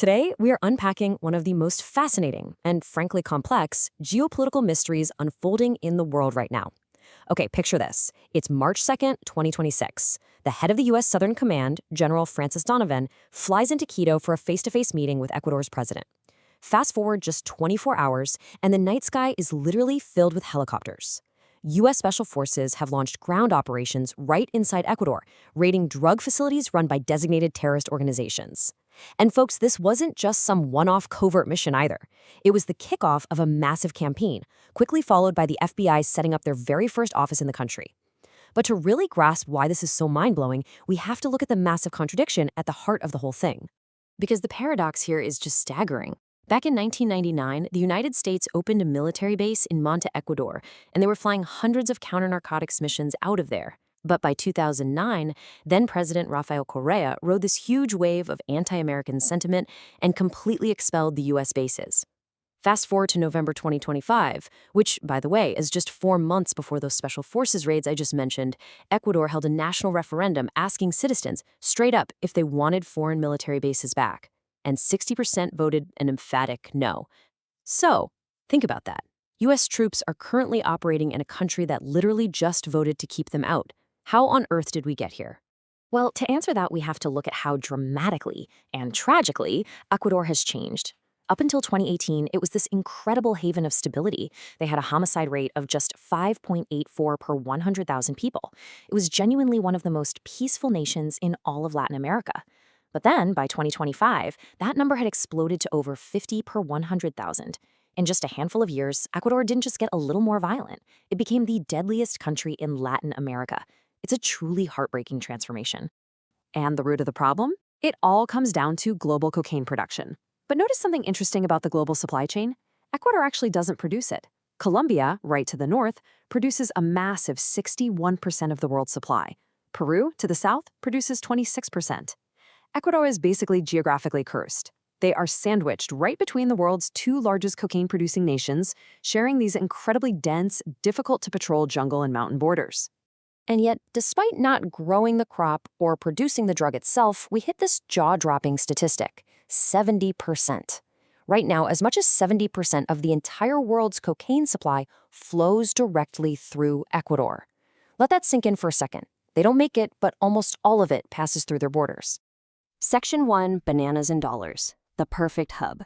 Today, we are unpacking one of the most fascinating and frankly complex geopolitical mysteries unfolding in the world right now. Okay, picture this. It's March 2nd, 2026. The head of the U.S. Southern Command, General Francis Donovan, flies into Quito for a face-to-face meeting with Ecuador's president. Fast forward just 24 hours, and the night sky is literally filled with helicopters. U.S. Special Forces have launched ground operations right inside Ecuador, raiding drug facilities run by designated terrorist organizations. And folks, this wasn't just some one-off covert mission either. It was the kickoff of a massive campaign, quickly followed by the FBI setting up their very first office in the country. But to really grasp why this is so mind-blowing, we have to look at the massive contradiction at the heart of the whole thing. Because the paradox here is just staggering. Back in 1999, the United States opened a military base in Monte, Ecuador, and they were flying hundreds of counter-narcotics missions out of there. But by 2009, then-President Rafael Correa rode this huge wave of anti-American sentiment and completely expelled the U.S. bases. Fast forward to November 2025, which, by the way, is just 4 months before those special forces raids I just mentioned, Ecuador held a national referendum asking citizens straight up if they wanted foreign military bases back. And 60% voted an emphatic no. So, think about that. U.S. troops are currently operating in a country that literally just voted to keep them out. How on earth did we get here? Well, to answer that, we have to look at how dramatically and tragically Ecuador has changed. Up until 2018, it was this incredible haven of stability. They had a homicide rate of just 5.84 per 100,000 people. It was genuinely one of the most peaceful nations in all of Latin America. But then, by 2025, that number had exploded to over 50 per 100,000. In just a handful of years, Ecuador didn't just get a little more violent. It became the deadliest country in Latin America. It's a truly heartbreaking transformation. And the root of the problem? It all comes down to global cocaine production. But notice something interesting about the global supply chain. Ecuador actually doesn't produce it. Colombia, right to the north, produces a massive 61% of the world's supply. Peru, to the south, produces 26%. Ecuador is basically geographically cursed. They are sandwiched right between the world's two largest cocaine-producing nations, sharing these incredibly dense, difficult-to-patrol jungle and mountain borders. And yet, despite not growing the crop or producing the drug itself, we hit this jaw-dropping statistic: 70%. Right now, as much as 70% of the entire world's cocaine supply flows directly through Ecuador. Let that sink in for a second. They don't make it, but almost all of it passes through their borders. Section 1, Bananas and Dollars, the perfect hub.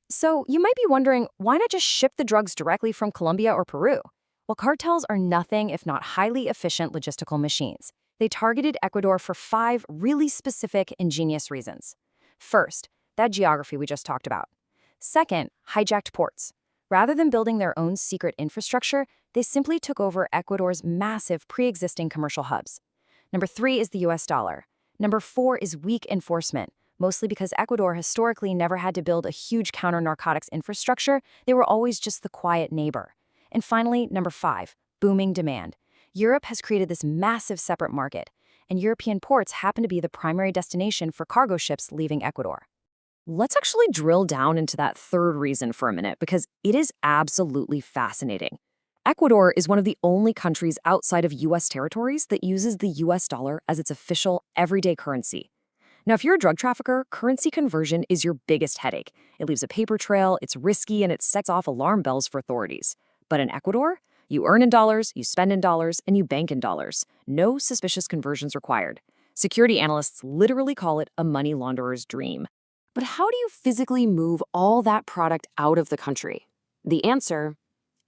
So you might be wondering, why not just ship the drugs directly from Colombia or Peru? Well, cartels are nothing if not highly efficient logistical machines. They targeted Ecuador for 5 really specific, ingenious reasons. First, that geography we just talked about. Second, hijacked ports. Rather than building their own secret infrastructure, they simply took over Ecuador's massive pre-existing commercial hubs. Number 3 is the US dollar. Number 4 is weak enforcement, mostly because Ecuador historically never had to build a huge counter-narcotics infrastructure. They were always just the quiet neighbor. And finally, number 5, booming demand. Europe has created this massive separate market, and European ports happen to be the primary destination for cargo ships leaving Ecuador. Let's actually drill down into that third reason for a minute, because it is absolutely fascinating. Ecuador is one of the only countries outside of U.S. territories that uses the U.S. dollar as its official everyday currency. Now, if you're a drug trafficker, currency conversion is your biggest headache. It leaves a paper trail, it's risky, and it sets off alarm bells for authorities. But in Ecuador, you earn in dollars, you spend in dollars, and you bank in dollars. No suspicious conversions required. Security analysts literally call it a money launderer's dream. But how do you physically move all that product out of the country? The answer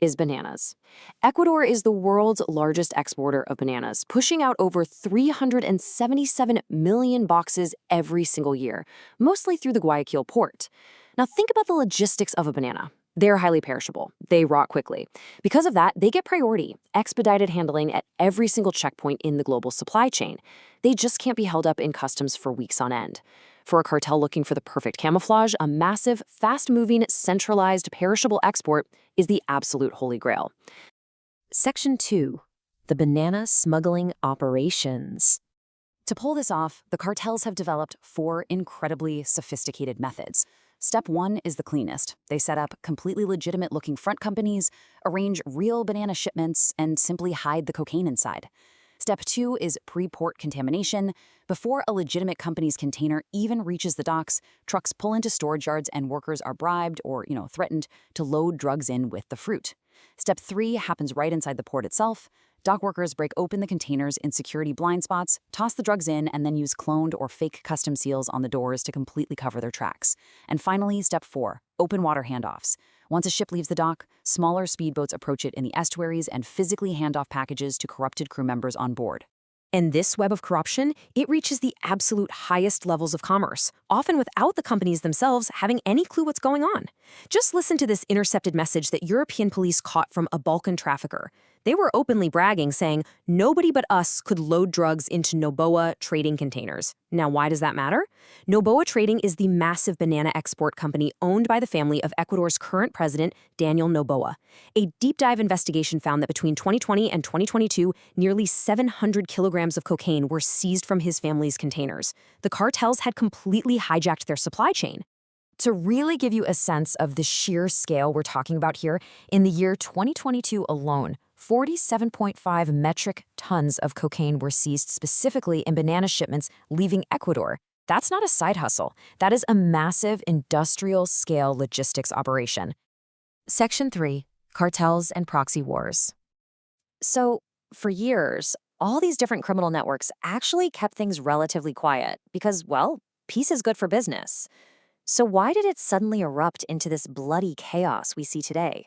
is bananas. Ecuador is the world's largest exporter of bananas, pushing out over 377 million boxes every single year, mostly through the Guayaquil port. Now think about the logistics of a banana. They're highly perishable. They rot quickly. Because of that, they get priority, expedited handling at every single checkpoint in the global supply chain. They just can't be held up in customs for weeks on end. For a cartel looking for the perfect camouflage, a massive, fast-moving, centralized, perishable export is the absolute holy grail. Section 2. The banana smuggling operations. To pull this off, the cartels have developed 4 incredibly sophisticated methods. Step 1 is the cleanest. They set up completely legitimate-looking front companies, arrange real banana shipments, and simply hide the cocaine inside. Step 2 is pre-port contamination. Before a legitimate company's container even reaches the docks, trucks pull into storage yards and workers are bribed or, threatened to load drugs in with the fruit. Step 3 happens right inside the port itself. Dock workers break open the containers in security blind spots, toss the drugs in, and then use cloned or fake custom seals on the doors to completely cover their tracks. And finally, Step 4, open water handoffs. Once a ship leaves the dock, smaller speedboats approach it in the estuaries and physically hand off packages to corrupted crew members on board. And this web of corruption, it reaches the absolute highest levels of commerce, often without the companies themselves having any clue what's going on. Just listen to this intercepted message that European police caught from a Balkan trafficker. They were openly bragging, saying, "Nobody but us could load drugs into Noboa trading containers." Now, why does that matter? Noboa Trading is the massive banana export company owned by the family of Ecuador's current president, Daniel Noboa. A deep dive investigation found that between 2020 and 2022, nearly 700 kilograms of cocaine were seized from his family's containers. The cartels had completely hijacked their supply chain. To really give you a sense of the sheer scale we're talking about here, in the year 2022 alone, 47.5 metric tons of cocaine were seized specifically in banana shipments leaving Ecuador. That's not a side hustle. That is a massive industrial-scale logistics operation. Section 3. Cartels and Proxy Wars. So, for years, all these different criminal networks actually kept things relatively quiet because, well, peace is good for business. So why did it suddenly erupt into this bloody chaos we see today?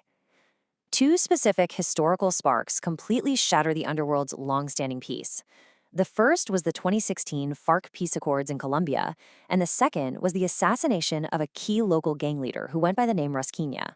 Two specific historical sparks completely shatter the underworld's long-standing peace. The first was the 2016 FARC peace accords in Colombia, and the second was the assassination of a key local gang leader who went by the name Rasquiña.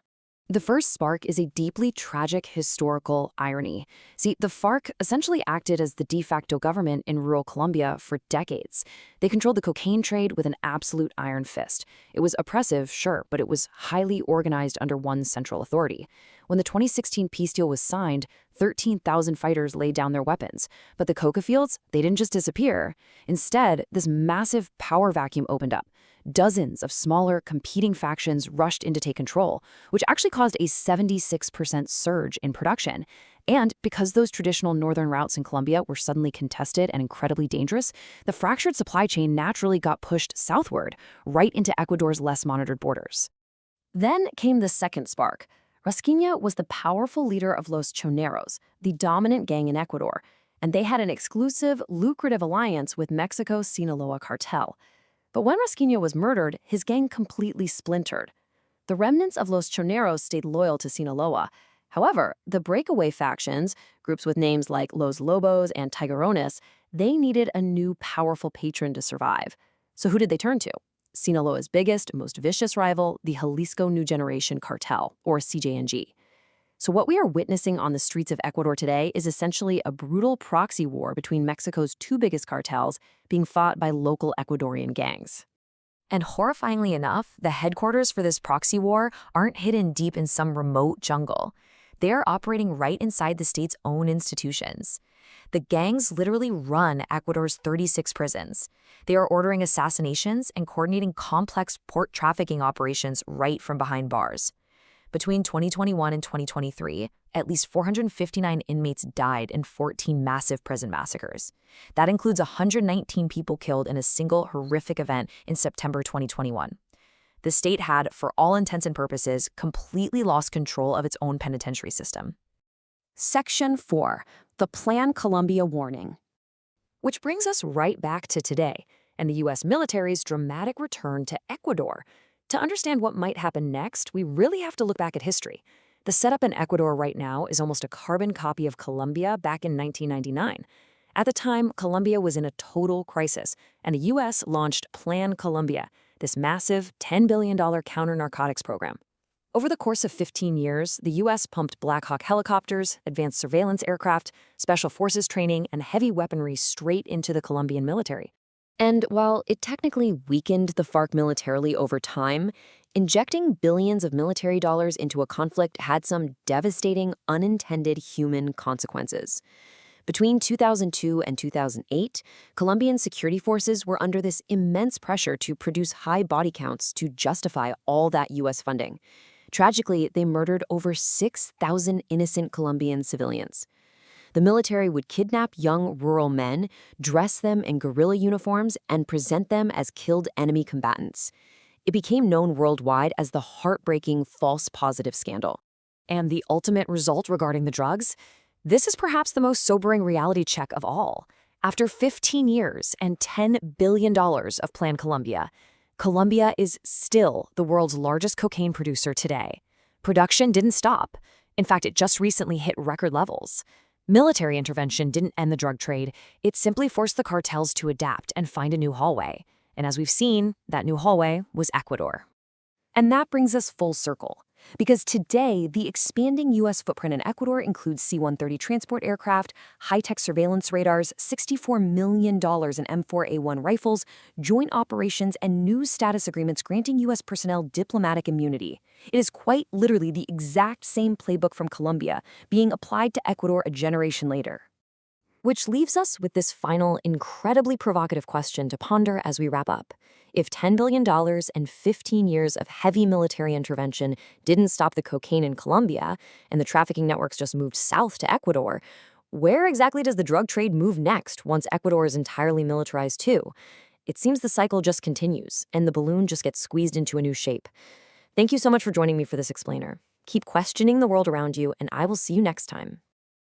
The first spark is a deeply tragic historical irony. See, the FARC essentially acted as the de facto government in rural Colombia for decades. They controlled the cocaine trade with an absolute iron fist. It was oppressive, sure, but it was highly organized under one central authority. When the 2016 peace deal was signed, 13,000 fighters laid down their weapons. But the coca fields, they didn't just disappear. Instead, this massive power vacuum opened up. Dozens of smaller, competing factions rushed in to take control, which actually caused a 76% surge in production. And because those traditional northern routes in Colombia were suddenly contested and incredibly dangerous, the fractured supply chain naturally got pushed southward, right into Ecuador's less monitored borders. Then came the second spark. Rasquiña was the powerful leader of Los Choneros, the dominant gang in Ecuador, and they had an exclusive, lucrative alliance with Mexico's Sinaloa cartel. But when Rasquiña was murdered, his gang completely splintered. The remnants of Los Choneros stayed loyal to Sinaloa. However, the breakaway factions, groups with names like Los Lobos and Tigerones, they needed a new powerful patron to survive. So who did they turn to? Sinaloa's biggest, most vicious rival, the Jalisco New Generation Cartel, or CJNG. So what we are witnessing on the streets of Ecuador today is essentially a brutal proxy war between Mexico's two biggest cartels being fought by local Ecuadorian gangs. And horrifyingly enough, the headquarters for this proxy war aren't hidden deep in some remote jungle. They are operating right inside the state's own institutions. The gangs literally run Ecuador's 36 prisons. They are ordering assassinations and coordinating complex port trafficking operations right from behind bars. Between 2021 and 2023, at least 459 inmates died in 14 massive prison massacres. That includes 119 people killed in a single horrific event in September 2021. The state had, for all intents and purposes, completely lost control of its own penitentiary system. Section 4. The Plan Colombia Warning. Which brings us right back to today, and the U.S. military's dramatic return to Ecuador. To understand what might happen next, we really have to look back at history. The setup in Ecuador right now is almost a carbon copy of Colombia back in 1999. At the time, Colombia was in a total crisis, and the U.S. launched Plan Colombia, this massive $10 billion counter-narcotics program. Over the course of 15 years, the U.S. pumped Black Hawk helicopters, advanced surveillance aircraft, special forces training, and heavy weaponry straight into the Colombian military. And while it technically weakened the FARC militarily over time, injecting billions of military dollars into a conflict had some devastating, unintended human consequences. Between 2002 and 2008, Colombian security forces were under this immense pressure to produce high body counts to justify all that U.S. funding. Tragically, they murdered over 6,000 innocent Colombian civilians. The military would kidnap young rural men, dress them in guerrilla uniforms, and present them as killed enemy combatants. It became known worldwide as the heartbreaking false positive scandal. And the ultimate result regarding the drugs? This is perhaps the most sobering reality check of all. After 15 years and $10 billion of Plan Colombia, Colombia is still the world's largest cocaine producer today. Production didn't stop. In fact, it just recently hit record levels. Military intervention didn't end the drug trade. It simply forced the cartels to adapt and find a new hallway. And as we've seen, that new hallway was Ecuador. And that brings us full circle. Because today, the expanding U.S. footprint in Ecuador includes C-130 transport aircraft, high-tech surveillance radars, $64 million in M4A1 rifles, joint operations, and new status agreements granting U.S. personnel diplomatic immunity. It is quite literally the exact same playbook from Colombia being applied to Ecuador a generation later. Which leaves us with this final, incredibly provocative question to ponder as we wrap up. If $10 billion and 15 years of heavy military intervention didn't stop the cocaine in Colombia, and the trafficking networks just moved south to Ecuador, where exactly does the drug trade move next once Ecuador is entirely militarized too? It seems the cycle just continues, and the balloon just gets squeezed into a new shape. Thank you so much for joining me for this explainer. Keep questioning the world around you, and I will see you next time.